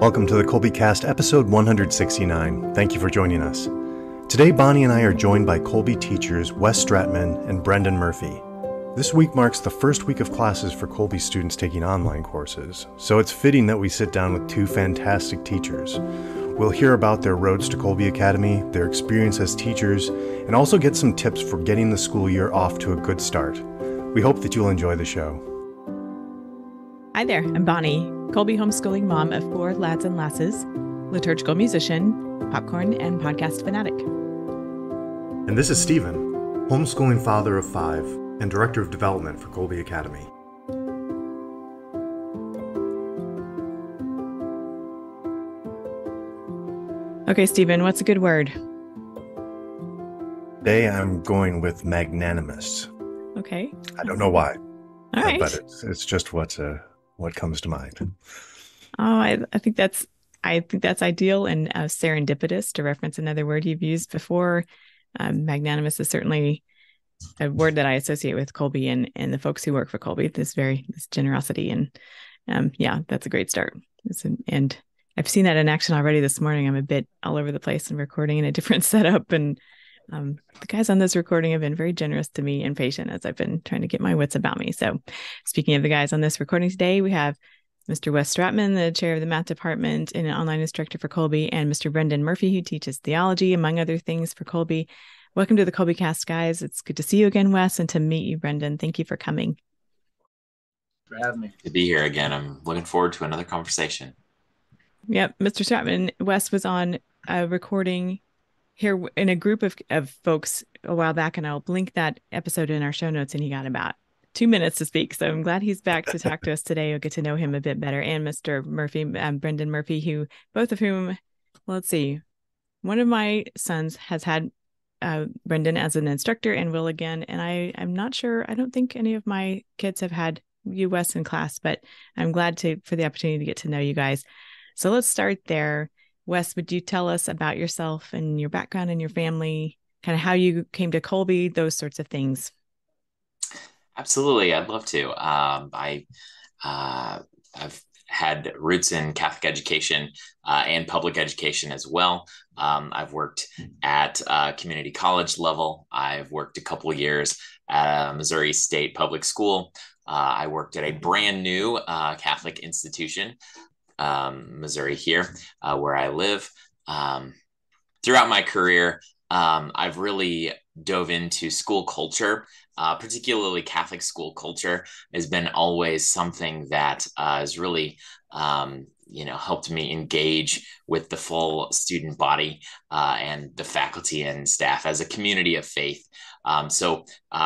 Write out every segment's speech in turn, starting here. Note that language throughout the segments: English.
Welcome to the Kolbecast, episode 169. Thank you for joining us. Today, Bonnie and I are joined by Kolbe teachers Wes Stratman and Brendan Murphy. This week marks the first week of classes for Kolbe students taking online courses, so it's fitting that we sit down with two fantastic teachers. We'll hear about their roads to Kolbe Academy, their experience as teachers, and also get some tips for getting the school year off to a good start. We hope that you'll enjoy the show. Hi there, I'm Bonnie, Kolbe homeschooling mom of 4 lads and lasses, liturgical musician, popcorn, and podcast fanatic. And this is Stephen, homeschooling father of 5 and director of development for Kolbe Academy. Okay, Stephen, what's a good word? Today I'm going with magnanimous. Okay. I don't know why. All right. But it's just what comes to mind. Oh, I think that's ideal and serendipitous, to reference another word you've used before. Magnanimous is certainly a word that I associate with Kolbe and the folks who work for Kolbe. This generosity and that's a great start. And I've seen that in action already this morning. I'm a bit all over the place and recording in a different setup, and the guys on this recording have been very generous to me and patient as I've been trying to get my wits about me. So speaking of the guys on this recording today, we have Mr. Wes Stratman, the chair of the math department and an online instructor for Kolbe, and Mr. Brendan Murphy, who teaches theology, among other things, for Kolbe. Welcome to the Kolbecast, guys. It's good to see you again, Wes, and to meet you, Brendan. Thank you for coming. For having me. To be here again. I'm looking forward to another conversation. Yep. Mr. Stratman, Wes was on a recording here in a group of folks a while back, and I'll link that episode in our show notes, and he got about 2 minutes to speak. So I'm glad he's back to talk to us today. We'll get to know him a bit better. And Mr. Murphy, Brendan Murphy, both of whom, well, let's see. One of my sons has had Brendan as an instructor and will again. And I'm not sure, I don't think any of my kids have had you, Wes, in class, but I'm glad for the opportunity to get to know you guys. So let's start there. Wes, would you tell us about yourself and your background and your family, kind of how you came to Kolbe, those sorts of things? Absolutely. I'd love to. I've had roots in Catholic education and public education as well. I've worked at community college level. I've worked a couple of years at a Missouri State public school. I worked at a brand new Catholic institution, Missouri here, where I live. Throughout my career, I've really dove into school culture, particularly Catholic school culture has been always something that has really, helped me engage with the full student body and the faculty and staff as a community of faith. So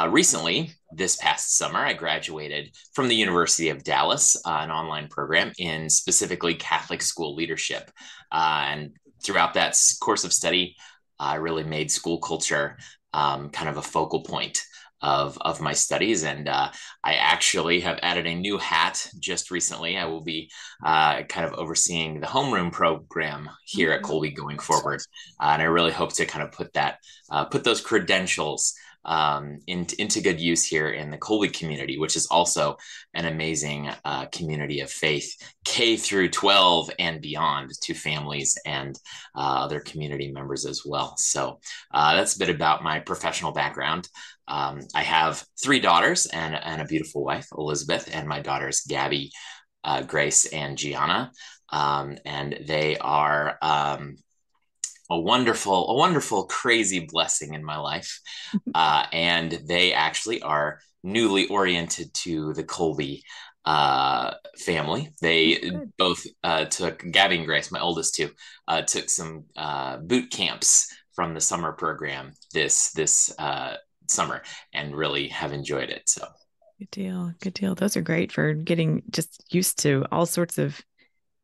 recently, this past summer, I graduated from the University of Dallas, an online program in specifically Catholic school leadership. And throughout that course of study, I really made school culture kind of a focal point of my studies. And I actually have added a new hat just recently. I will be kind of overseeing the homeroom program here at Kolbe going forward. And I really hope to kind of put those credentials into good use here in the Kolbe community, which is also an amazing community of faith, K through 12 and beyond, to families and other community members as well. So that's a bit about my professional background. I have 3 daughters and a beautiful wife, Elizabeth, and my daughters, Gabby, Grace, and Gianna. And they are a wonderful, crazy blessing in my life. And they actually are newly oriented to the Kolbe family. They both took, Gabby and Grace, my oldest two, took some boot camps from the summer program this summer and really have enjoyed it. So Good deal. Those are great for getting just used to all sorts of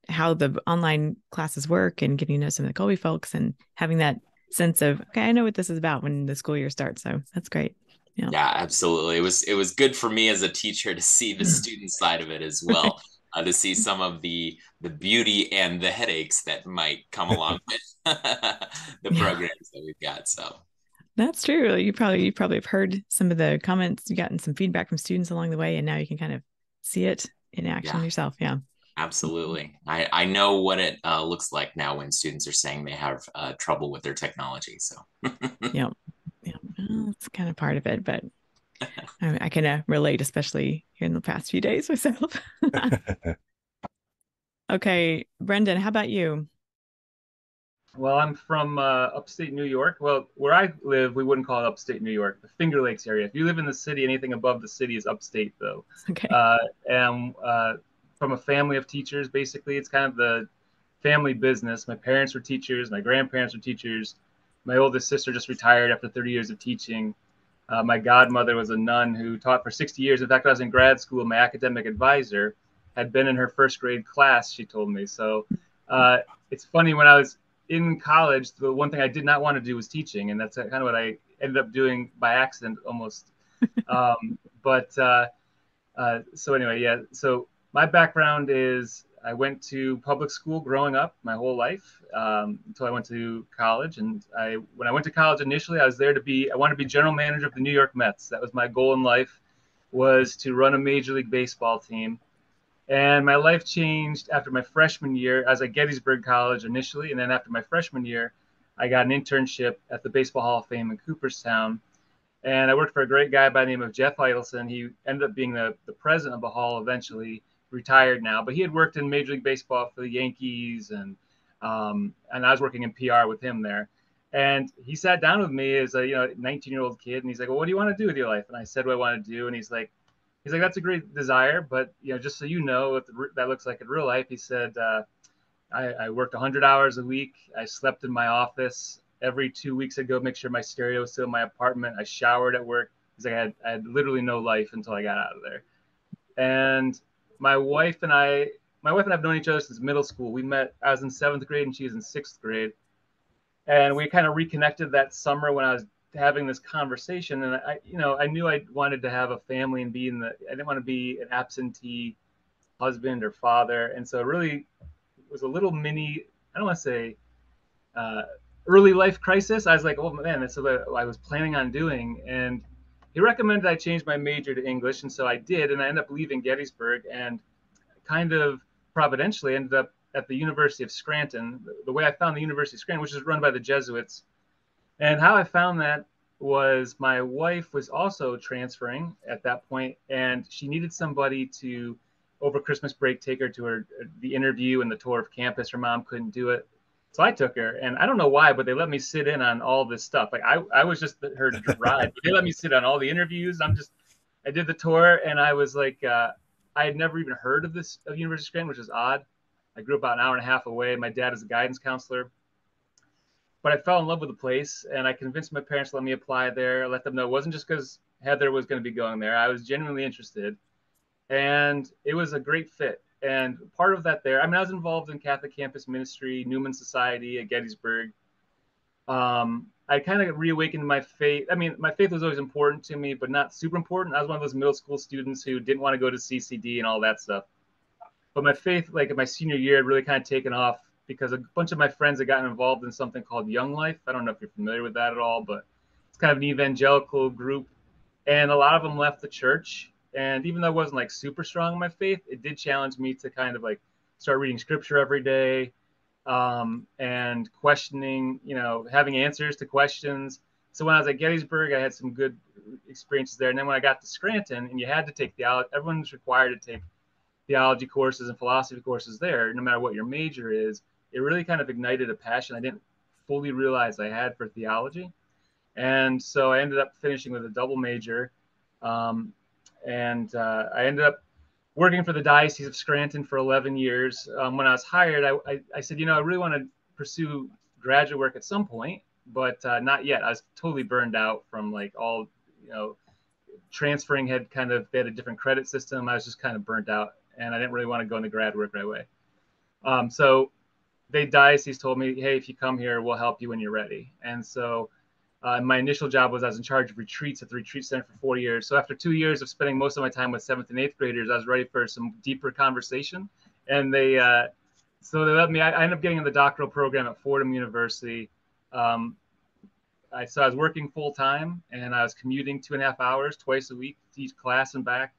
how the online classes work and getting to know some of the Kolbe folks and having that sense of, okay, I know what this is about when the school year starts. So that's great. Yeah, absolutely. It was good for me as a teacher to see the student side of it as well, to see some of the beauty and the headaches that might come along with the programs that we've got. So that's true. You probably have heard some of the comments, you gotten some feedback from students along the way, and now you can kind of see it in action yourself. Yeah. Absolutely. I know what it looks like now when students are saying they have trouble with their technology. So, Yeah, yeah, well, it's kind of part of it, but I can relate, especially here in the past few days myself. Okay, Brendan, how about you? Well, I'm from upstate New York. Well, where I live, we wouldn't call it upstate New York, the Finger Lakes area. If you live in the city, anything above the city is upstate, though. Okay. And from a family of teachers, basically, it's kind of the family business. My parents were teachers, my grandparents were teachers. My oldest sister just retired after 30 years of teaching. My godmother was a nun who taught for 60 years. In fact, I was in grad school. My academic advisor had been in her first grade class, she told me. So uh, it's funny, when I was in college, the one thing I did not want to do was teaching. And that's kind of what I ended up doing by accident almost. But so anyway, yeah. So my background is I went to public school growing up my whole life until I went to college. And when I went to college initially, I wanted to be general manager of the New York Mets. That was my goal in life, was to run a Major League Baseball team. And my life changed after my freshman year. I was at Gettysburg College initially, and then after my freshman year, I got an internship at the Baseball Hall of Fame in Cooperstown. And I worked for a great guy by the name of Jeff Idelson. He ended up being the president of the Hall eventually, retired now. But he had worked in Major League Baseball for the Yankees, and I was working in PR with him there. And he sat down with me as a 19-year-old kid, and he's like, "Well, what do you want to do with your life?" And I said what I want to do, and he's like, "That's a great desire, but just so you know what that looks like in real life." He said, I worked 100 hours a week. I slept in my office. Every 2 weeks I'd go make sure my stereo was still in my apartment. I showered at work. He's like, I had literally no life until I got out of there. And my wife and I, my wife and I have known each other since middle school. We met, I was in 7th grade and she was in 6th grade. And we kind of reconnected that summer when I was having this conversation. And I knew I wanted to have a family and I didn't want to be an absentee husband or father. And so it really was a little mini, I don't want to say uh, early life crisis. I was like, oh man, that's what I was planning on doing. And he recommended I change my major to English. And so I did. And I ended up leaving Gettysburg and kind of providentially ended up at the University of Scranton. The way I found the University of Scranton, which is run by the Jesuits, and how I found that was my wife was also transferring at that point, and she needed somebody to, over Christmas break, take her to the interview and the tour of campus. Her mom couldn't do it. So I took her, and I don't know why, but they let me sit in on all this stuff. Like I was just her ride, but they let me sit on all the interviews. I did the tour, and I was like, I had never even heard of University of Scranton, which is odd. I grew up about an hour and a half away. My dad is a guidance counselor, but I fell in love with the place, and I convinced my parents to let me apply there. I let them know it wasn't just because Heather was going to be going there. I was genuinely interested, and it was a great fit. And part of that there, I was involved in Catholic campus ministry, Newman Society at Gettysburg. I kind of reawakened my faith. My faith was always important to me, but not super important. I was one of those middle school students who didn't want to go to CCD and all that stuff. But my faith, like in my senior year, had really kind of taken off because a bunch of my friends had gotten involved in something called Young Life. I don't know if you're familiar with that at all, but it's kind of an evangelical group. And a lot of them left the church. And even though I wasn't like super strong in my faith, it did challenge me to kind of like start reading scripture every day, and questioning, having answers to questions. So when I was at Gettysburg, I had some good experiences there. And then when I got to Scranton, and you had to take theology, everyone was required to take theology courses and philosophy courses there, no matter what your major is. It really kind of ignited a passion I didn't fully realize I had for theology. And so I ended up finishing with a double major. And I ended up working for the Diocese of Scranton for 11 years. When I was hired, I said, I really want to pursue graduate work at some point, but not yet. I was totally burned out from like all, transferring they had a different credit system. I was just kind of burnt out, and I didn't really want to go into grad work right away. So the diocese told me, hey, if you come here, we'll help you when you're ready. And so my initial job was I was in charge of retreats at the retreat center for 4 years. So after 2 years of spending most of my time with 7th and 8th graders, I was ready for some deeper conversation. And they let me, I ended up getting in the doctoral program at Fordham University. So I was working full time, and I was commuting 2.5 hours twice a week to each class and back,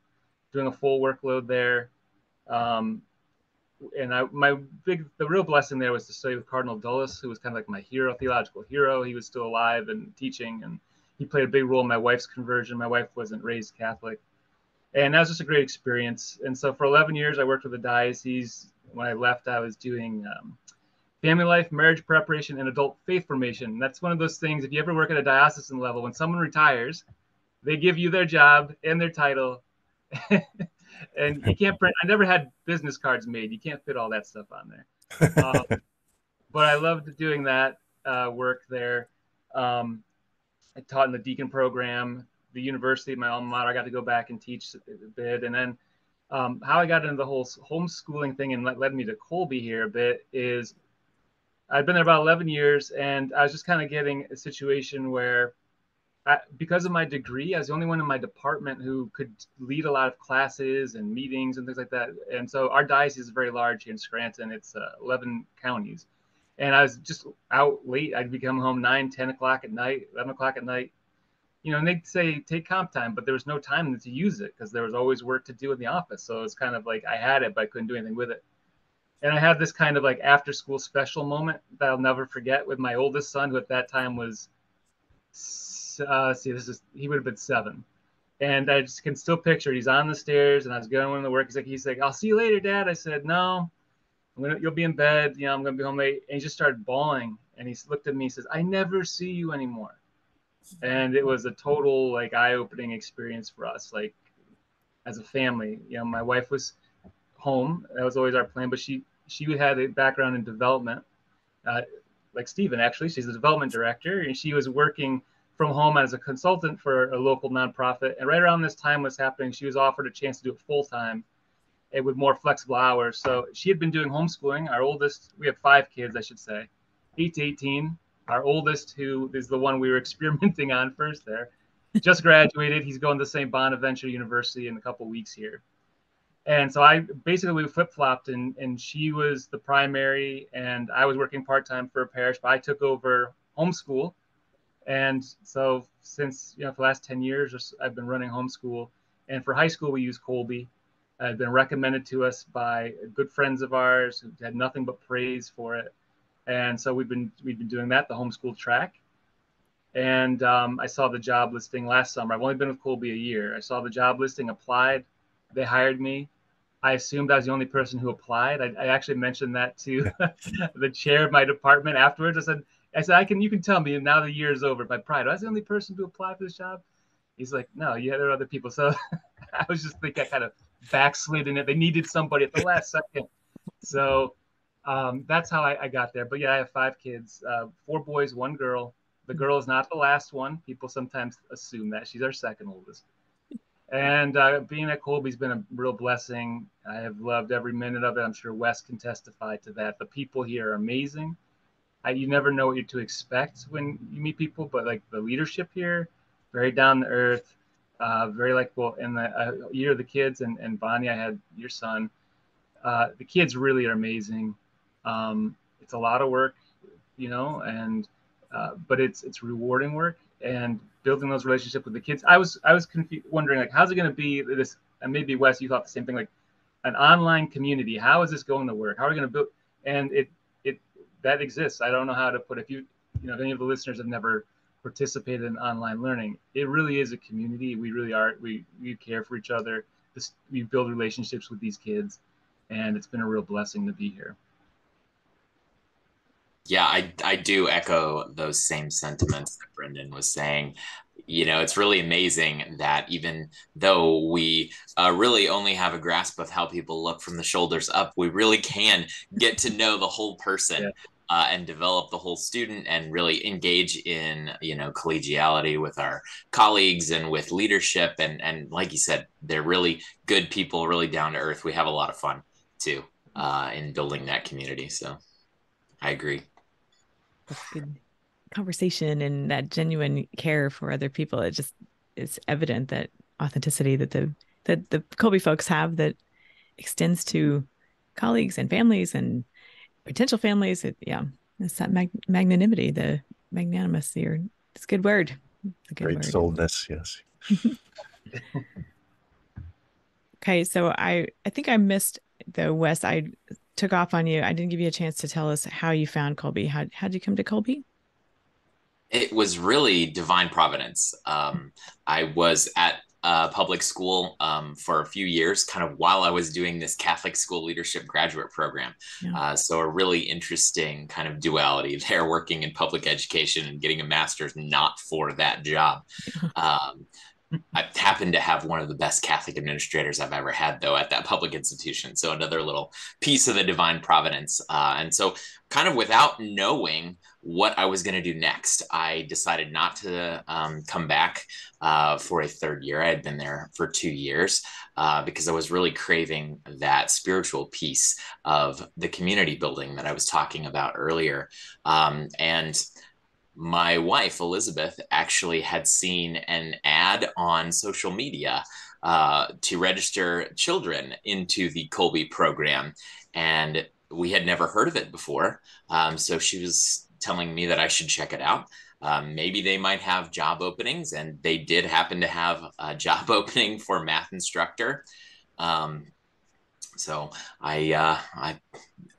doing a full workload there. and the real blessing there was to study with Cardinal Dulles, who was kind of like my hero, theological hero. He was still alive and teaching, and he played a big role in my wife's conversion. My wife wasn't raised Catholic, and that was just a great experience. And so for 11 years, I worked with the diocese. When I left, I was doing family life, marriage preparation, and adult faith formation. That's one of those things, if you ever work at a diocesan level, when someone retires, they give you their job and their title. And you can't print. I never had business cards made. You can't fit all that stuff on there. But I loved doing that work there. I taught in the deacon program, the university, my alma mater. I got to go back and teach a bit. And then how I got into the whole homeschooling thing and led me to Kolbe here a bit is I'd been there about 11 years, and I was just kind of getting a situation where because of my degree, I was the only one in my department who could lead a lot of classes and meetings and things like that. And so our diocese is very large here in Scranton. It's 11 counties. And I was just out late. I'd be coming home 9, 10 o'clock at night, 11 o'clock at night. And they'd say, take comp time, but there was no time to use it because there was always work to do in the office. So it was kind of like I had it, but I couldn't do anything with it. And I had this kind of like after school special moment that I'll never forget with my oldest son, who at that time was he would have been 7, and I just can still picture he's on the stairs and I was going to work. He's like, I'll see you later, Dad. I said, no, you'll be in bed. I'm going to be home late. And he just started bawling, and he looked at me and says, I never see you anymore. And it was a total like eye-opening experience for us, like as a family. My wife was home. That was always our plan, but she had a background in development, like Stephen, actually. She's the development director, and she was working from home as a consultant for a local nonprofit. And right around this time was happening, she was offered a chance to do it full time and with more flexible hours. So she had been doing homeschooling. Our oldest, we have 5 kids, I should say, 8 to 18. Our oldest, who is the one we were experimenting on first there, just graduated. He's going to St. Bonaventure University in a couple of weeks here. And so we flip-flopped, and she was the primary, and I was working part-time for a parish, but I took over homeschool. And so since, for the last 10 years, I've been running homeschool. And for high school, we use Kolbe. It's been recommended to us by good friends of ours who had nothing but praise for it. And so we've been doing that, the homeschool track. And I saw the job listing last summer. I've only been with Kolbe a year. I saw the job listing, applied. They hired me. I assumed I was the only person who applied. I actually mentioned that to the chair of my department afterwards. I said, you can tell me now the year is over by pride. I was the only person to apply for this job. He's like, no, there are other people. So I was just thinking I kind of backslid in it. They needed somebody at the last second. So that's how I got there. But yeah, I have 5 kids, 4 boys, 1 girl. The girl is not the last one. People sometimes assume that. She's our second oldest. And being at Kolbe's been a real blessing. I have loved every minute of it. I'm sure Wes can testify to that. The people here are amazing. You never know what you're to expect when you meet people, but like the leadership here, very down to earth, very likable. And the year of the kids and Bonnie, I had your son. The kids really are amazing. It's a lot of work, and but it's rewarding work, and building those relationships with the kids. I was wondering, like, how's it going to be this? And maybe Wes, you thought the same thing, like an online community. How is this going to work? How are we going to build? And it that exists. I don't know how to put it. If any of the listeners have never participated in online learning, it really is a community. We really are. We care for each other. We build relationships with these kids, and it's been a real blessing to be here. Yeah, I do echo those same sentiments that Brendan was saying. It's really amazing that even though we really only have a grasp of how people look from the shoulders up, we really can get to know the whole person. And develop the whole student and really engage in, collegiality with our colleagues and with leadership. And like you said, they're really good people, really down to earth. We have a lot of fun too in building that community. So I agree. That's good conversation and that genuine care for other people. It's evident that authenticity that the Kolbe folks have that extends to colleagues and families and potential families. It's that magnanimity, the magnanimous. It's a good word. It's a good Great word. souledness, yes. Okay, so I think I missed the Wes. I took off on you, I didn't give you a chance to tell us how you found Colby. How'd you come to Colby? It was really divine providence. I was at public school for a few years, kind of while I was doing this Catholic school leadership graduate program. Yeah. So a really interesting kind of duality there, working in public education and getting a master's not for that job. Um, I happened to have one of the best Catholic administrators I've ever had, though, at that public institution. So another little piece of the divine providence. And so, kind of without knowing what I was going to do next, I decided not to come back for a third year. I had been there for 2 years because I was really craving that spiritual piece of the community building that I was talking about earlier. And my wife, Elizabeth, actually had seen an ad on social media to register children into the Kolbe program. And we had never heard of it before. So she was telling me that I should check it out. Maybe they might have job openings, and they did happen to have a job opening for math instructor. So I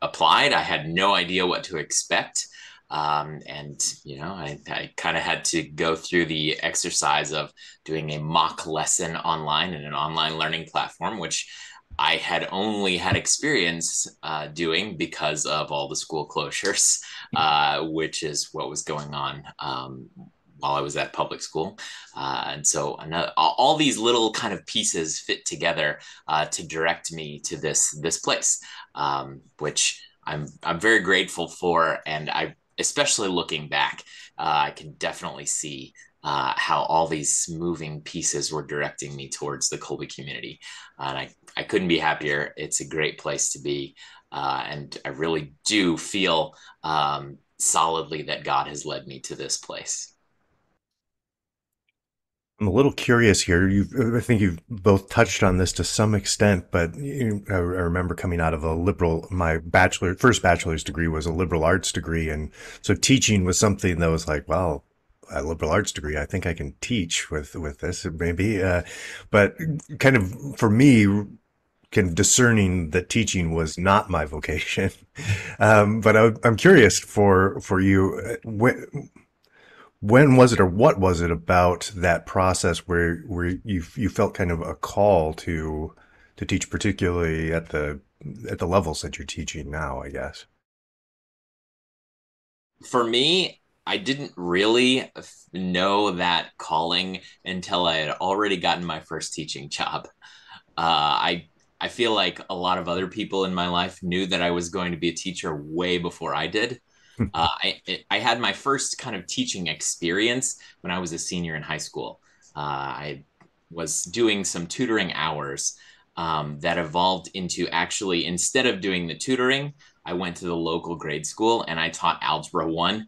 applied. I had no idea what to expect. And I kind of had to go through the exercise of doing a mock lesson online in an online learning platform, which I had only had experience doing because of all the school closures, which is what was going on while I was at public school. And so all these little kind of pieces fit together to direct me to this place, which I'm very grateful for. And especially looking back, I can definitely see how all these moving pieces were directing me towards the Kolbe community. And I couldn't be happier. It's a great place to be. And I really do feel solidly that God has led me to this place. I'm a little curious here. I think you've both touched on this to some extent, but I remember coming out of my first bachelor's degree was a liberal arts degree. And so teaching was something that was like, well, a liberal arts degree, I think I can teach with this maybe. But kind of for me, kind of discerning that teaching was not my vocation. But I'm curious for you, when was it, or what was it about that process where you felt kind of a call to teach, particularly at the levels that you're teaching now, I guess? For me, I didn't really know that calling until I had already gotten my first teaching job. I feel like a lot of other people in my life knew that I was going to be a teacher way before I did. I had my first kind of teaching experience when I was a senior in high school. I was doing some tutoring hours that evolved into, actually, instead of doing the tutoring, I went to the local grade school and I taught Algebra 1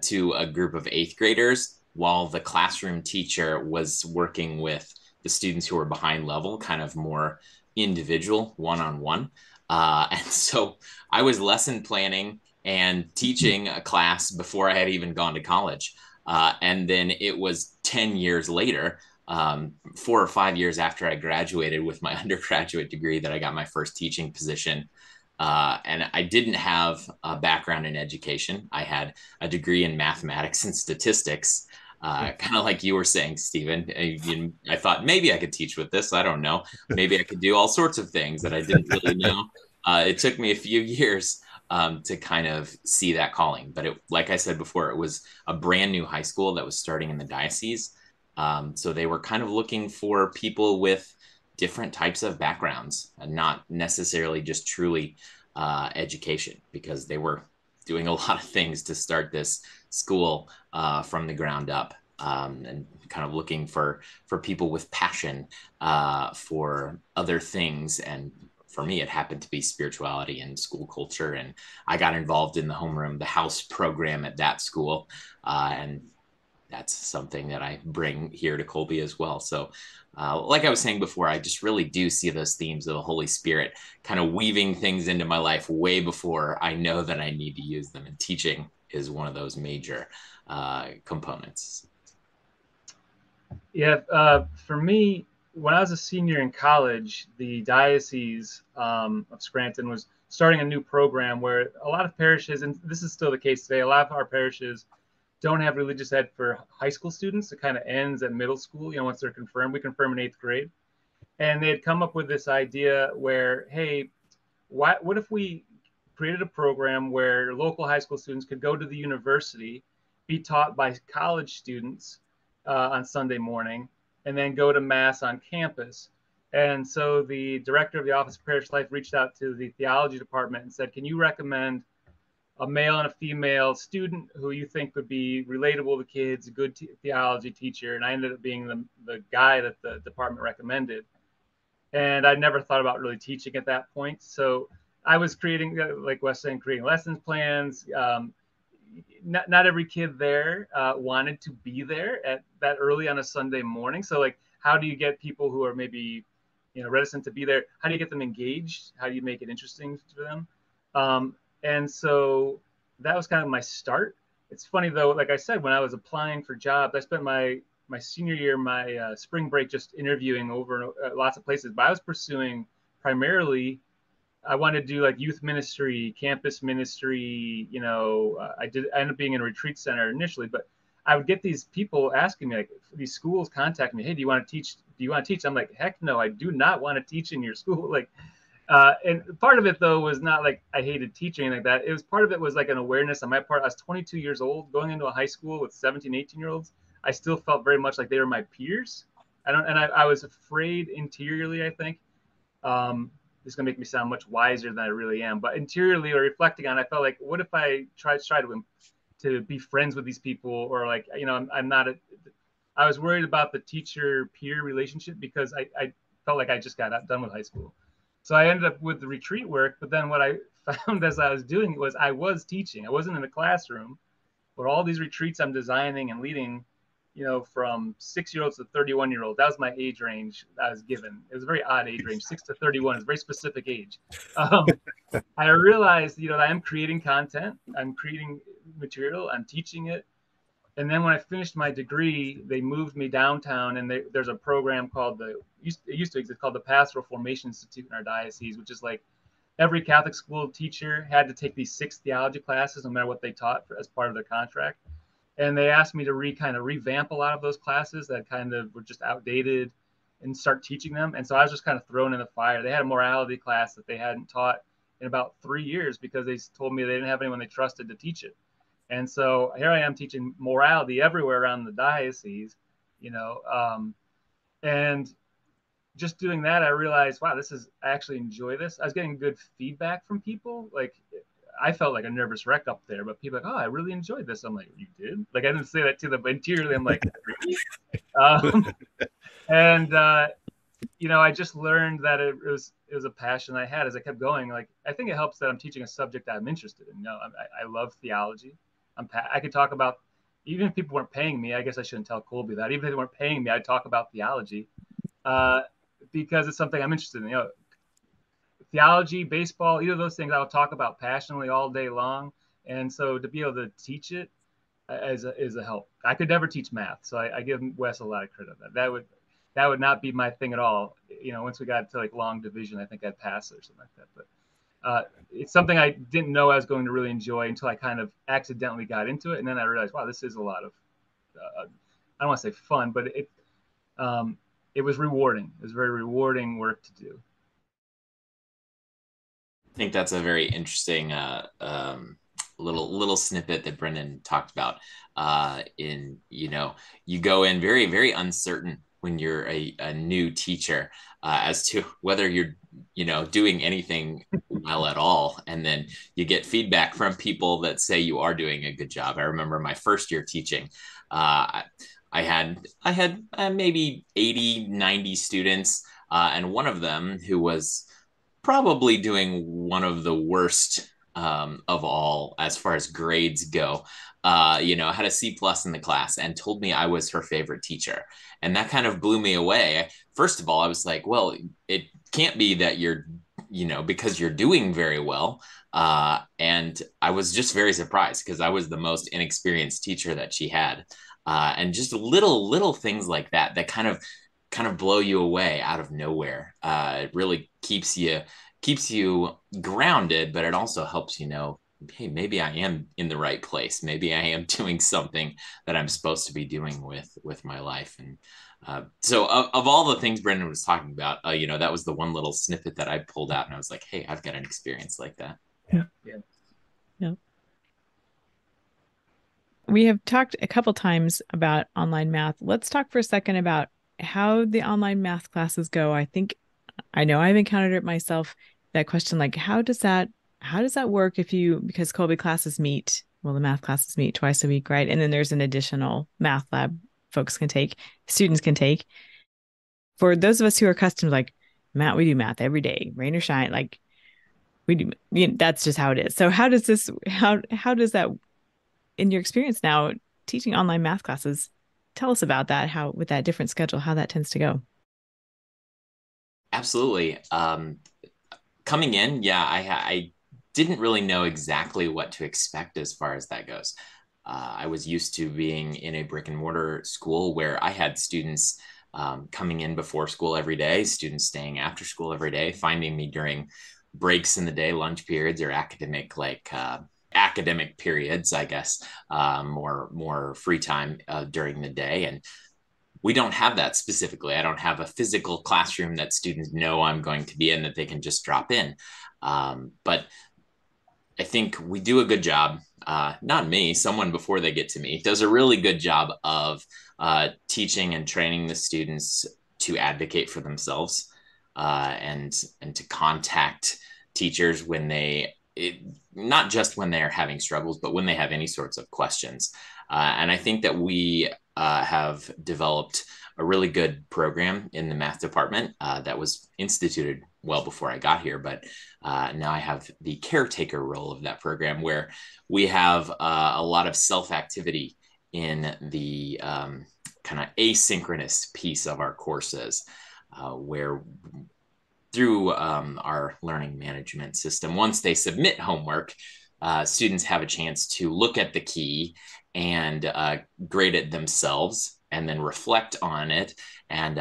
to a group of 8th graders, while the classroom teacher was working with the students who were behind level, kind of more individual, one-on-one. And so I was lesson planning and teaching a class before I had even gone to college. And then it was 10 years later, 4 or 5 years after I graduated with my undergraduate degree, that I got my first teaching position. And I didn't have a background in education. I had a degree in mathematics and statistics, kind of like you were saying, Stephen. I thought maybe I could teach with this. I don't know. Maybe I could do all sorts of things that I didn't really know. It took me a few years to kind of see that calling. But like I said before, it was a brand new high school that was starting in the diocese. So they were kind of looking for people with different types of backgrounds, and not necessarily just truly education, because they were doing a lot of things to start this school from the ground up, and kind of looking for people with passion for other things. And for me, it happened to be spirituality and school culture. And I got involved in the homeroom, the house program at that school. And that's something that I bring here to Colby as well. So like I was saying before, I just really do see those themes of the Holy Spirit kind of weaving things into my life way before I know that I need to use them. And teaching is one of those major components. Yeah, for me, when I was a senior in college, the Diocese of Scranton was starting a new program where a lot of parishes, and this is still the case today, a lot of our parishes don't have religious ed for high school students. It kind of ends at middle school, once they're confirmed. We confirm in 8th grade. And they had come up with this idea where, hey, what if we created a program where local high school students could go to the university, be taught by college students on Sunday morning, and then go to Mass on campus. And so the director of the Office of Parish Life reached out to the theology department and said, can you recommend a male and a female student who you think would be relatable to kids, a good theology teacher? And I ended up being the guy that the department recommended. And I'd never thought about really teaching at that point. So I was creating, like Wes saying, creating lessons plans. Not every kid there wanted to be there at that early on a Sunday morning. So like, how do you get people who are maybe, reticent to be there? How do you get them engaged? How do you make it interesting for them? And so that was kind of my start. It's funny though, like I said, when I was applying for jobs, I spent my senior year, my spring break, just interviewing over lots of places. But I was pursuing primarily, I wanted to do like youth ministry, campus ministry. I ended up being in a retreat center initially, but I would get these people asking me, like these schools contact me, hey, do you want to teach? Do you want to teach? I'm like, heck no, I do not want to teach in your school. Like, and part of it though was not like I hated teaching like that. It was part of it was like an awareness on my part. I was 22 years old going into a high school with 17, 18-year-olds. I still felt very much like they were my peers. I was afraid interiorly, I think. This is gonna make me sound much wiser than I really am, but interiorly or reflecting on, I felt like, what if I try to be friends with these people, or like, I was worried about the teacher-peer relationship because I felt like I just got done with high school. So I ended up with the retreat work, but then what I found as I was doing was I was teaching. I wasn't in the classroom, but all these retreats I'm designing and leading, from 6-year-olds to 31-year-olds. That was my age range I was given. It was a very odd age range. 6 to 31 is a very specific age. I realized, that I'm creating content. I'm creating material. I'm teaching it. And then when I finished my degree, they moved me downtown, and there's a program called it used to exist, called the Pastoral Formation Institute in our diocese, which is like every Catholic school teacher had to take these 6 theology classes, no matter what they taught, as part of their contract. And they asked me to kind of revamp a lot of those classes that kind of were just outdated and start teaching them. And so I was just kind of thrown in the fire. They had a morality class that they hadn't taught in about 3 years because they told me they didn't have anyone they trusted to teach it. And so here I am teaching morality everywhere around the diocese, and just doing that, I realized, wow, I actually enjoy this. I was getting good feedback from people. Like, I felt like a nervous wreck up there, but people like, oh, I really enjoyed this. I'm like, you did? Like, I didn't say that to them, but interiorly, I'm like, really? And I just learned that it was a passion I had as I kept going. Like, I think it helps that I'm teaching a subject that I'm interested in. I love theology. I could talk about, even if people weren't paying me, I guess I shouldn't tell Colby that. Even if they weren't paying me, I'd talk about theology because it's something I'm interested in. Theology, baseball, either of those things I would talk about passionately all day long. And so to be able to teach it is a help. I could never teach math, so I give Wes a lot of credit on that. That would not be my thing at all. Once we got to like long division, I think I'd pass or something like that. But it's something I didn't know I was going to really enjoy until I kind of accidentally got into it. And then I realized, wow, this is a lot of, I don't want to say fun, but it was rewarding. It was very rewarding work to do. I think that's a very interesting little snippet that Brendan talked about. You go in very, very uncertain when you're a new teacher as to whether you're doing anything well at all, and then you get feedback from people that say you are doing a good job. I remember my first year teaching. I had maybe 80, 90 students, and one of them, who was probably doing one of the worst of all as far as grades go, had a C+ in the class and told me I was her favorite teacher. And that kind of blew me away. First of all, I was like, well, it can't be that you're, because you're doing very well. And I was just very surprised because I was the most inexperienced teacher that she had. And just little things like that kind of kind of blow you away out of nowhere. It really keeps you grounded, but it also helps you know, hey, maybe I am in the right place. Maybe I am doing something that I'm supposed to be doing with my life. And so of all the things Brendan was talking about, you know, that was the one little snippet that I pulled out, and I was like, hey, I've got an experience like that. Yeah. Yeah. We have talked a couple times about online math. Let's talk for a second about how the online math classes go. I know I've encountered it myself, that question, like, how does that work because Kolbe classes meet, well, the math classes meet twice a week, right? And then there's an additional math lab students can take. For those of us who are accustomed, like, Matt, we do math every day, rain or shine, like we do, that's just how it is. So how does that, in your experience now teaching online math classes, tell us about that, how with that different schedule, how that tends to go? Absolutely. Coming in, yeah, I didn't really know exactly what to expect as far as that goes. I was used to being in a brick and mortar school where I had students coming in before school every day, students staying after school every day, finding me during breaks in the day, lunch periods, or academic periods, I guess, more free time during the day. And we don't have that specifically. I don't have a physical classroom that students know I'm going to be in that they can just drop in. But I think we do a good job. Not me, someone before they get to me does a really good job of teaching and training the students to advocate for themselves and to contact teachers not just when they are having struggles, but when they have any sorts of questions. And I think that we have developed a really good program in the math department that was instituted well before I got here, but now I have the caretaker role of that program, where we have a lot of self-activity in the kind of asynchronous piece of our courses, where through our learning management system, once they submit homework, students have a chance to look at the key and grade it themselves, and then reflect on it. And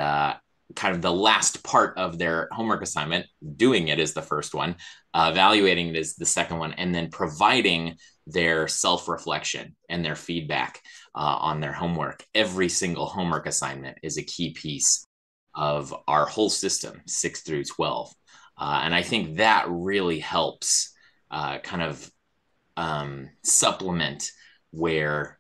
kind of the last part of their homework assignment, doing it is the first one, evaluating it is the second one, and then providing their self-reflection and their feedback on their homework. Every single homework assignment is a key piece of our whole system, 6 through 12. And I think that really helps kind of supplement where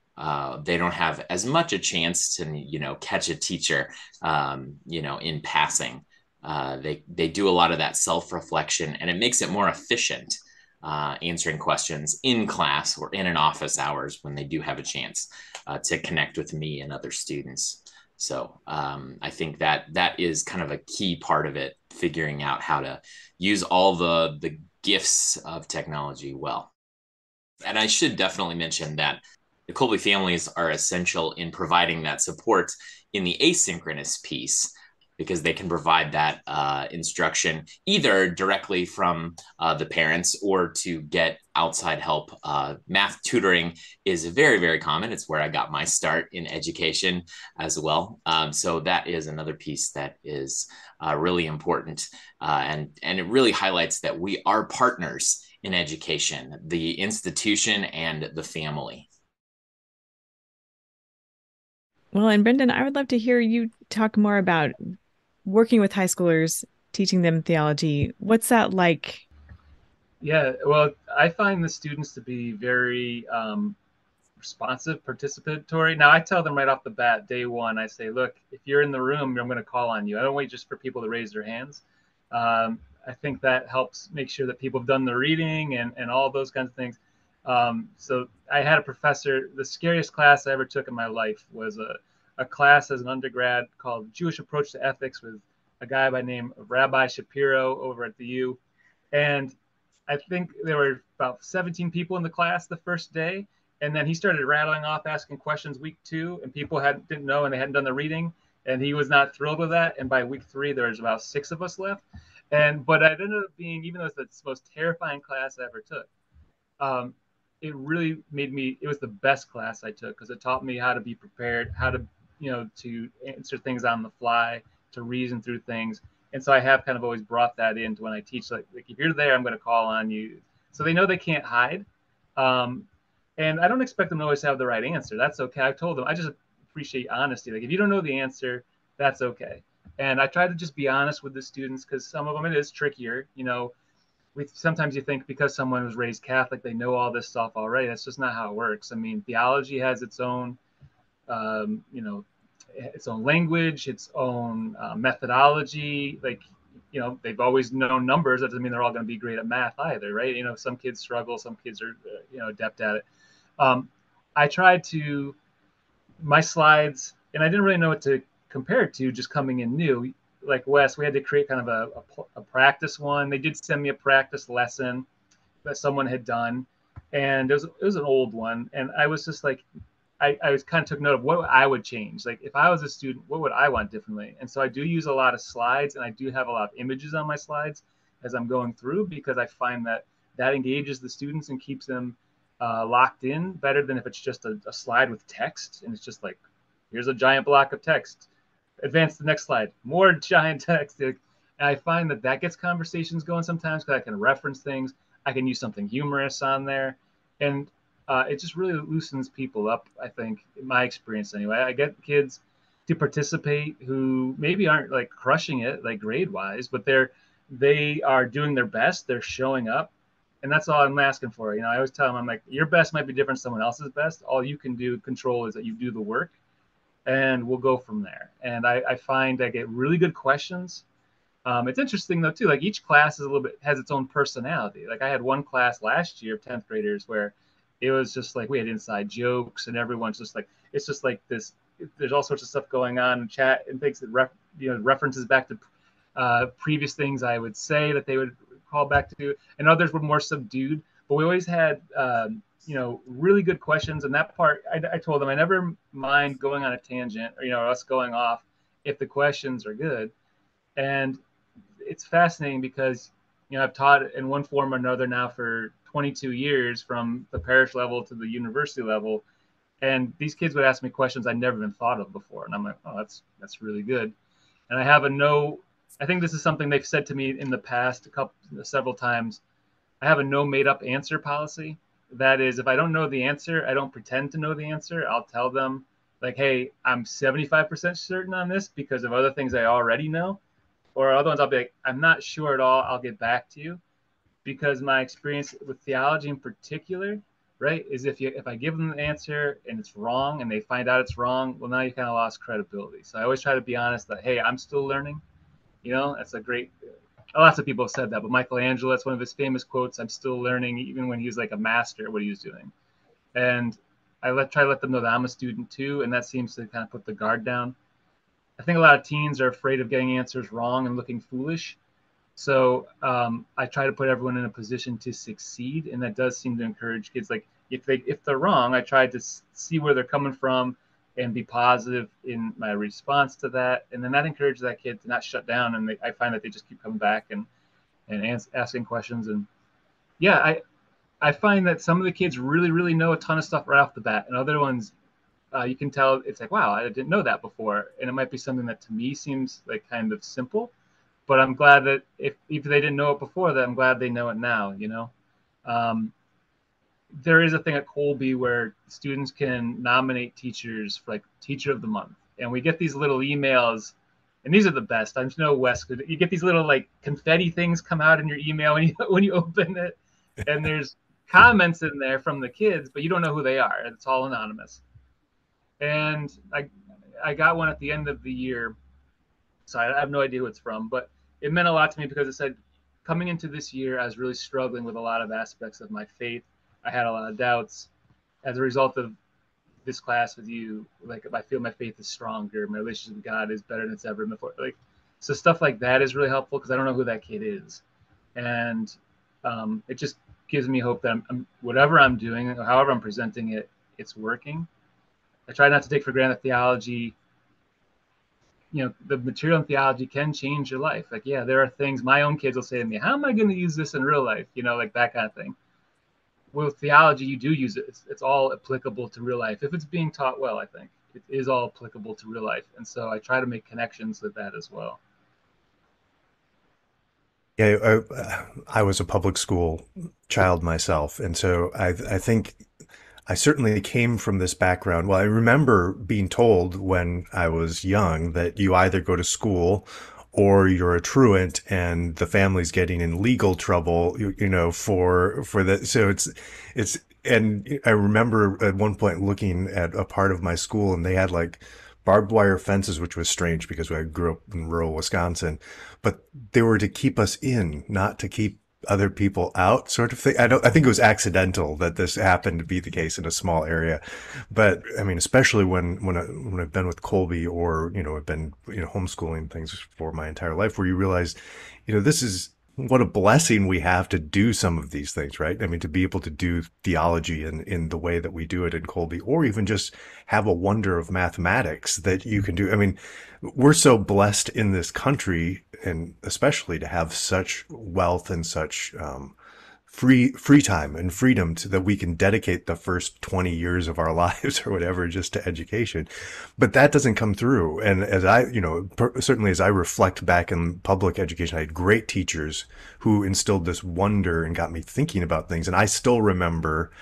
they don't have as much a chance to, catch a teacher, in passing. They do a lot of that self-reflection, and it makes it more efficient answering questions in class or in an office hours when they do have a chance to connect with me and other students. So I think that is kind of a key part of it, figuring out how to use all the gifts of technology well. And I should definitely mention that the Kolbe families are essential in providing that support in the asynchronous piece, because they can provide that instruction either directly from the parents or to get outside help. Math tutoring is very, very common. It's where I got my start in education as well. So that is another piece that is really important. And it really highlights that we are partners in education, the institution and the family. Well, and Brendan, I would love to hear you talk more about working with high schoolers, teaching them theology. What's that like? Yeah, well, I find the students to be very responsive, participatory. Now, I tell them right off the bat, day one, I say, look, if you're in the room, I'm going to call on you. I don't wait just for people to raise their hands. I think that helps make sure that people have done the reading and all those kinds of things. So I had a professor, the scariest class I ever took in my life was a class as an undergrad called Jewish Approach to Ethics with a guy by the name of Rabbi Shapiro over at the U. And I think there were about 17 people in the class the first day. And then he started rattling off, asking questions week 2, and people didn't know and they hadn't done the reading. And he was not thrilled with that. And by week 3, there was about 6 of us left. But it ended up being, even though it's the most terrifying class I ever took, it really it was the best class I took, because it taught me how to be prepared, how to, to answer things on the fly, to reason through things. And so I have kind of always brought that into when I teach, like if you're there, I'm going to call on you. So they know they can't hide. And I don't expect them to always have the right answer. That's okay. I've told them, I just appreciate honesty. Like if you don't know the answer, that's okay. And I try to just be honest with the students, because some of them, it is trickier. Sometimes you think because someone was raised Catholic, they know all this stuff already. That's just not how it works. I mean, theology has its own, its own language, its own methodology. Like, they've always known numbers. That doesn't mean they're all going to be great at math either, right? Some kids struggle, some kids are, adept at it. I tried to, my slides, and I didn't really know what to compare it to just coming in new. Like Wes, we had to create kind of a practice one. They did send me a practice lesson that someone had done, and it was an old one. And I was just like, I was kind of took note of what I would change. Like if I was a student, what would I want differently? And so I do use a lot of slides, and I do have a lot of images on my slides as I'm going through, because I find that engages the students and keeps them locked in better than if it's just a slide with text and it's just like, here's a giant block of text. Advance to the next slide, more giant text. And I find that gets conversations going sometimes, because I can reference things. I can use something humorous on there. And it just really loosens people up, I think, in my experience anyway. I get kids to participate who maybe aren't like crushing it, like grade wise, but they are doing their best. They're showing up. And that's all I'm asking for. I always tell them, I'm like, your best might be different than someone else's best. All you can control is that you do the work, and we'll go from there. And I find I get really good questions. It's interesting though too, like each class has its own personality. Like I had one class last year of 10th graders where it was just like, we had inside jokes, and everyone's just like, it's just like this, there's all sorts of stuff going on in chat and things that references back to previous things I would say that they would call back to, and others were more subdued. But we always had really good questions. And that part, I told them I never mind going on a tangent or us going off if the questions are good. And it's fascinating because I've taught in one form or another now for 22 years, from the parish level to the university level, and these kids would ask me questions I never even thought of before, and I'm like, oh, that's really good. And I think this is something they've said to me in the past several times. I have a no made up answer policy. That is, if I don't know the answer, I don't pretend to know the answer. I'll tell them like, hey, I'm 75% certain on this because of other things I already know. Or other ones I'll be like, I'm not sure at all. I'll get back to you. Because my experience with theology in particular, right, is if I give them the answer and it's wrong and they find out it's wrong, well, now you kind of lost credibility. So I always try to be honest that, hey, I'm still learning. That's lots of people have said that, but Michelangelo, that's one of his famous quotes. I'm still learning, even when he was like a master at what he was doing. And I try to let them know that I'm a student too. And that seems to kind of put the guard down. I think a lot of teens are afraid of getting answers wrong and looking foolish. So I try to put everyone in a position to succeed. And that does seem to encourage kids. Like if they're wrong, I try to see where they're coming from and be positive in my response to that. And then that encourages that kid to not shut down. And I find that they just keep coming back and asking questions. And yeah, I find that some of the kids really, really know a ton of stuff right off the bat. And other ones, you can tell it's like, wow, I didn't know that before. And it might be something that to me seems like kind of simple. But I'm glad that if they didn't know it before, that I'm glad they know it now, There is a thing at Kolbe where students can nominate teachers for like Teacher of the Month. And we get these little emails, and these are the best. I know Wes, you get these little like confetti things come out in your email when you open it. And there's comments in there from the kids, but you don't know who they are. It's all anonymous. And I got one at the end of the year. So I have no idea who it's from, but it meant a lot to me because it said, coming into this year, I was really struggling with a lot of aspects of my faith. I had a lot of doubts. As a result of this class with you, like I feel my faith is stronger. My relationship with God is better than it's ever been before. Like, so stuff like that is really helpful because I don't know who that kid is. And it just gives me hope that whatever I'm doing, however I'm presenting it, it's working. I try not to take for granted theology. The material in theology can change your life. Like, yeah, there are things my own kids will say to me, how am I going to use this in real life? Like that kind of thing. With theology, you do use it. It's all applicable to real life if it's being taught well, I think. it is all applicable to real life. And so I try to make connections with that as well. Yeah, I was a public school child myself, and so I think I certainly came from this background. Well, I remember being told when I was young that you either go to school or you're a truant and the family's getting in legal trouble, for that. So and I remember at one point looking at a part of my school and they had like barbed wire fences, which was strange because I grew up in rural Wisconsin, but they were to keep us in, not to keep other people out, sort of thing. I think it was accidental that this happened to be the case in a small area. But I mean, especially when I've been with Colby or, I've been, homeschooling things for my entire life, where you realize, this is what a blessing we have to do some of these things, right? I mean, to be able to do theology in the way that we do it in Colby, or even just have a wonder of mathematics that you can do. I mean, we're so blessed in this country, and especially to have such wealth and such free time and freedom that we can dedicate the first 20 years of our lives or whatever just to education. But that doesn't come through. And as certainly as I reflect back in public education, I had great teachers who instilled this wonder and got me thinking about things. And I still remember,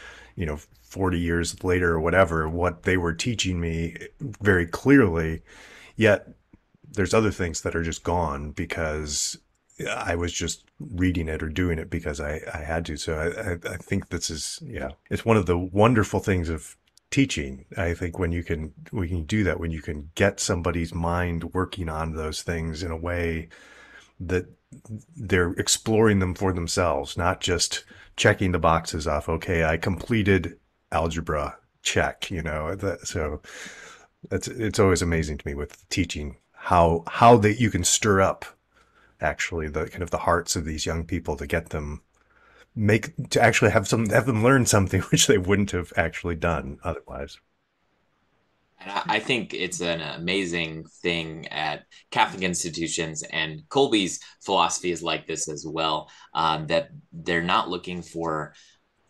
40 years later or whatever, what they were teaching me very clearly. Yet there's other things that are just gone because I was just reading it or doing it because I had to. So I think this is, it's one of the wonderful things of teaching. I think we can do that, when you can get somebody's mind working on those things in a way that they're exploring them for themselves, not just checking the boxes off. Okay, I completed algebra, check, so it's always amazing to me with teaching how that you can stir up actually the kind of the hearts of these young people to get them to actually have them learn something which they wouldn't have actually done otherwise. And I think it's an amazing thing at Catholic institutions, and Colby's philosophy is like this as well, that they're not looking for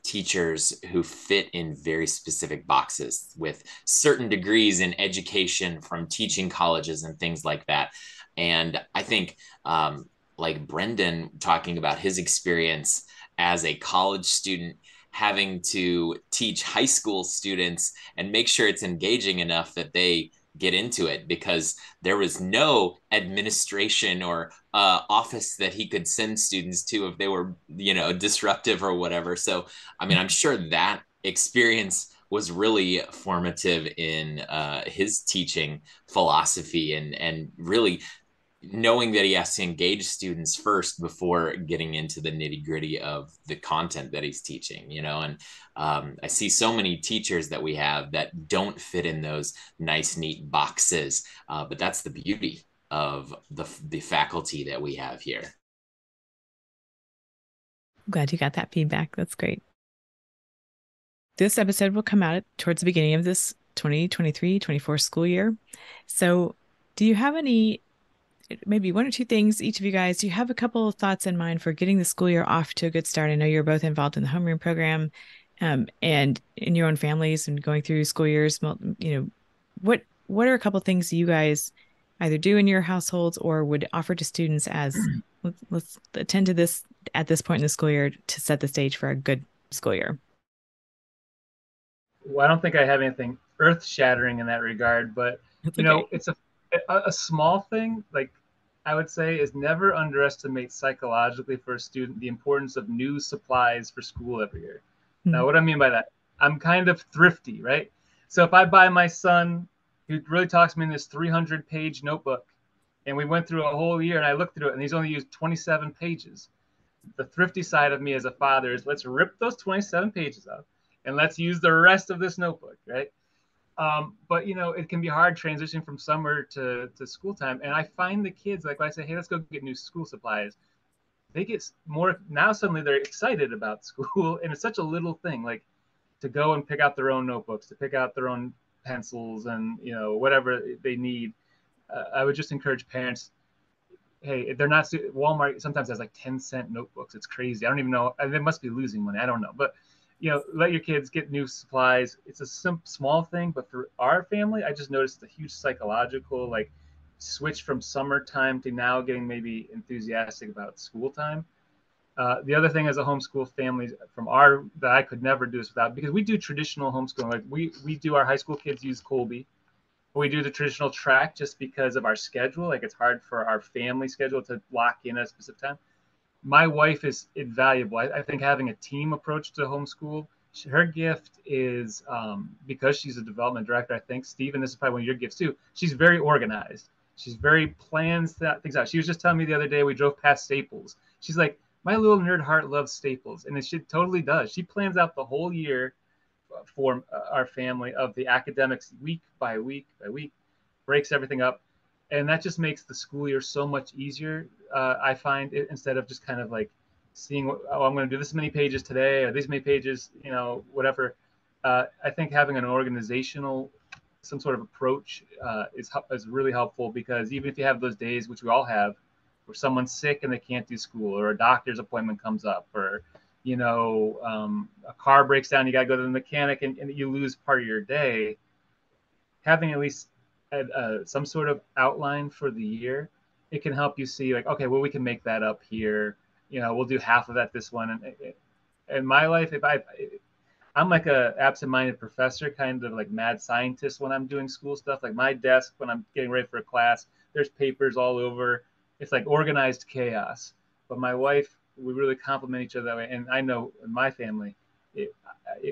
teachers who fit in very specific boxes with certain degrees in education from teaching colleges and things like that. And I think, like Brendan talking about his experience as a college student, having to teach high school students and make sure it's engaging enough that they get into it, because there was no administration or office that he could send students to if they were, disruptive or whatever. So, I mean, I'm sure that experience was really formative in his teaching philosophy, and really knowing that he has to engage students first before getting into the nitty gritty of the content that he's teaching, and I see so many teachers that we have that don't fit in those nice, neat boxes. But that's the beauty of the faculty that we have here. I'm glad you got that feedback. That's great. This episode will come out towards the beginning of this 2023-24 school year. So do you have maybe one or two things, each of you guys, do you have a couple of thoughts in mind for getting the school year off to a good start? I know you're both involved in the homeroom program, and in your own families and going through school years. What are a couple of things you guys either do in your households or would offer to students as let's attend to this at this point in the school year to set the stage for a good school year? Well, I don't think I have anything earth-shattering in that regard, but it's a small thing, like I would say, is never underestimate psychologically for a student the importance of new supplies for school every year. Mm-hmm. Now, what I mean by that, I'm kind of thrifty, right? So if I buy my son, who really talks to me in this 300-page notebook, and we went through a whole year and I looked through it and he's only used 27 pages. The thrifty side of me as a father is, let's rip those 27 pages out and let's use the rest of this notebook, right? But it can be hard transitioning from summer to school time. And I find the kids, like when I say, hey, let's go get new school supplies, they get more, now suddenly they're excited about school. And it's such a little thing, like to go and pick out their own notebooks, to pick out their own pencils and, whatever they need. I would just encourage parents, hey, they're not, Walmart sometimes has like 10-cent notebooks. It's crazy. I don't even know. They must be losing money. I don't know. But let your kids get new supplies. It's a small thing, but for our family, I just noticed a huge psychological like switch from summertime to now getting maybe enthusiastic about school time. The other thing as a homeschool family from our that I could never do this without, because we do traditional homeschooling. Like we do, our high school kids use Colby. We do the traditional track just because of our schedule. Like it's hard for our family schedule to lock in a specific time. My wife is invaluable. I think having a team approach to homeschool, her gift is because she's a development director. I think Stephen, this is probably one of your gifts too. She's very organized. She's very plans that things out. She was just telling me the other day we drove past Staples. She's like, my little nerd heart loves Staples, and she totally does. She plans out the whole year for our family of the academics week by week by week, breaks everything up, and that just makes the school year so much easier. I find it, instead of just kind of like seeing, oh, I'm going to do this many pages today or these many pages, whatever. I think having an organizational, some sort of approach is really helpful, because even if you have those days, which we all have, where someone's sick and they can't do school, or a doctor's appointment comes up, or a car breaks down, you got to go to the mechanic, and you lose part of your day, having at least some sort of outline for the year, it can help you see like, okay, well, we can make that up here. We'll do half of that this one. And in my life, I'm like a absent-minded professor, kind of like mad scientist when I'm doing school stuff. Like my desk, when I'm getting ready for a class, there's papers all over. It's like organized chaos. But my wife, we really complement each other that way. And I know in my family,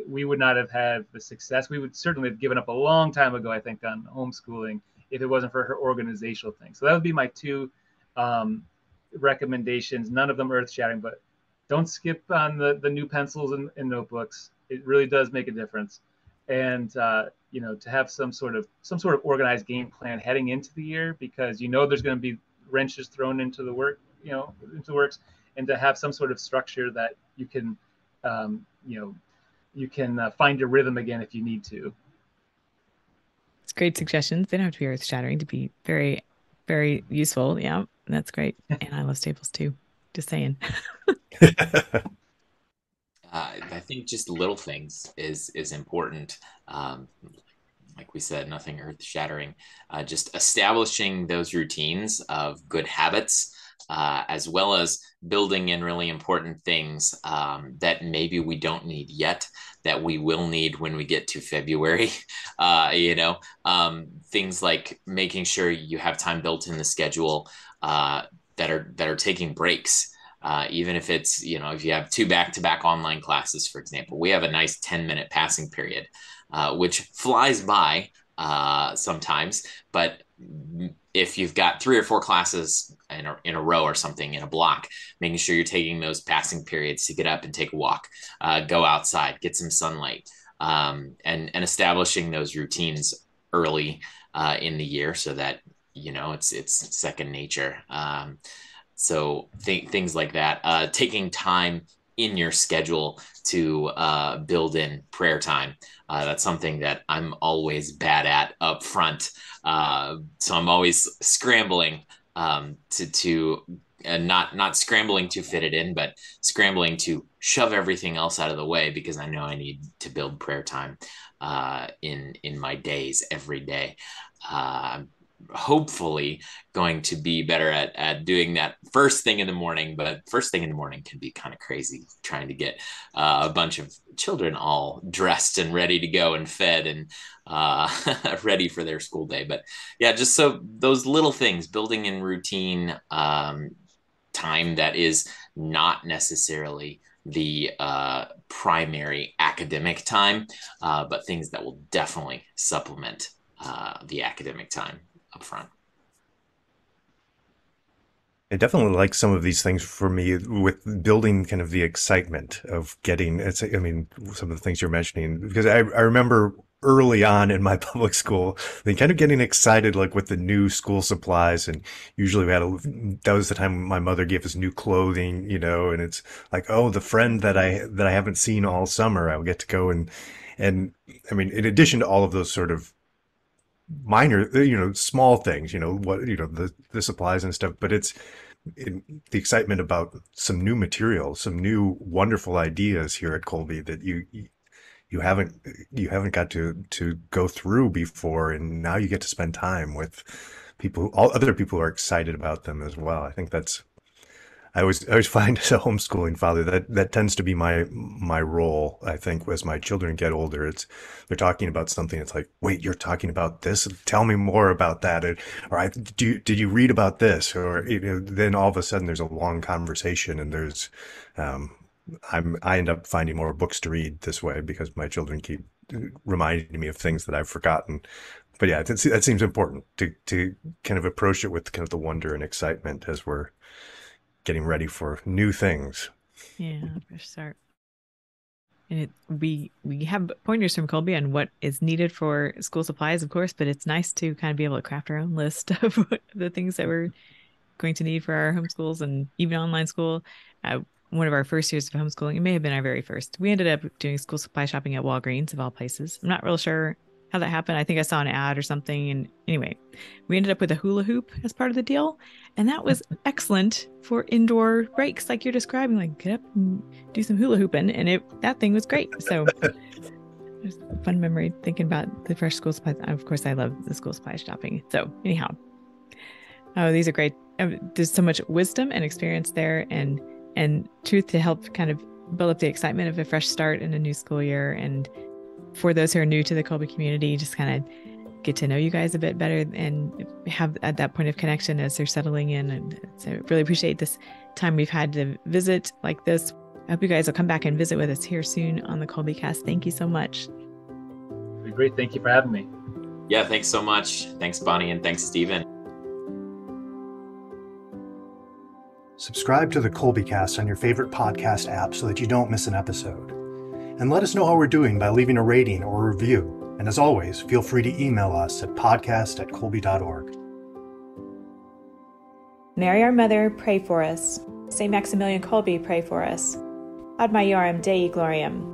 we would not have had the success. We would certainly have given up a long time ago, I think, on homeschooling if it wasn't for her organizational thing. So that would be my two recommendations. None of them earth-shattering, but don't skip on the new pencils and notebooks. It really does make a difference. And to have some sort of organized game plan heading into the year, because there's going to be wrenches thrown into the works, and to have some sort of structure that you can find your rhythm again if you need to. It's great suggestions. They don't have to be earth shattering to be very, very useful. Yeah, that's great. And I love Staples too. Just saying. I think just little things is important. Like we said, nothing earth shattering. Just establishing those routines of good habits, as well as building in really important things that maybe we don't need yet, that we will need when we get to February. Things like making sure you have time built in the schedule that are taking breaks. Even if it's, if you have 2 back-to-back online classes, for example, we have a nice 10-minute passing period, which flies by sometimes. But if you've got 3 or 4 classes in a row or something in a block, making sure you're taking those passing periods to get up and take a walk, go outside, get some sunlight, and establishing those routines early in the year so that, it's second nature. So things like that, taking time in your schedule to build in prayer time. That's something that I'm always bad at up front. So I'm always scrambling to not scrambling to fit it in, but scrambling to shove everything else out of the way, because I know I need to build prayer time in my days every day. Hopefully going to be better at doing that first thing in the morning, but first thing in the morning can be kind of crazy, trying to get a bunch of children all dressed and ready to go and fed and ready for their school day. But yeah, just so those little things, building in routine, time that is not necessarily the primary academic time, but things that will definitely supplement the academic time up front. I definitely like some of these things for me with building kind of the excitement of getting, some of the things you're mentioning, because I remember early on in my public school, kind of getting excited, like with the new school supplies. And usually that was the time my mother gave us new clothing, and it's like, oh, the friend that I haven't seen all summer, I'll get to go and in addition to all of those sort of minor, small things, the supplies and stuff, but it's the excitement about some new material, some new wonderful ideas here at Colby that you haven't got to go through before, and now you get to spend time with people, all other people who are excited about them as well. I think that's I always find as a homeschooling father that tends to be my role. I think as my children get older, they're talking about something. It's like, wait, you're talking about this? Tell me more about that. Did you read about this? Or then all of a sudden there's a long conversation, and um, I end up finding more books to read this way because my children keep reminding me of things that I've forgotten. But yeah, that seems important to kind of approach it with kind of the wonder and excitement as we're getting ready for new things. Yeah, for sure. And we have pointers from Colby on what is needed for school supplies, of course, but it's nice to kind of be able to craft our own list of the things that we're going to need for our homeschools and even online school. One of our first years of homeschooling, it may have been our very first, we ended up doing school supply shopping at Walgreens, of all places. I'm not real sure how that happened. I think I saw an ad or something. And anyway, we ended up with a hula hoop as part of the deal. And that was excellent for indoor breaks, like you're describing, like get up and do some hula hooping. And that thing was great. So there's a fun memory thinking about the fresh school supplies. Of course, I love the school supply shopping. So anyhow, these are great. There's so much wisdom and experience there, and truth to help kind of build up the excitement of a fresh start in a new school year. And for those who are new to the Kolbe community, just kind of get to know you guys a bit better and have at that point of connection as they're settling in. And so really appreciate this time we've had to visit like this. I hope you guys will come back and visit with us here soon on the Kolbecast. Thank you so much. It'd be great. Thank you for having me. Yeah, thanks so much. Thanks, Bonnie, and thanks, Stephen. Subscribe to the Kolbecast on your favorite podcast app so that you don't miss an episode. And let us know how we're doing by leaving a rating or a review. And as always, feel free to email us at podcast@kolbe.org. Mary, our Mother, pray for us. St. Maximilian Kolbe, pray for us. Ad Maiorem Dei Gloriam.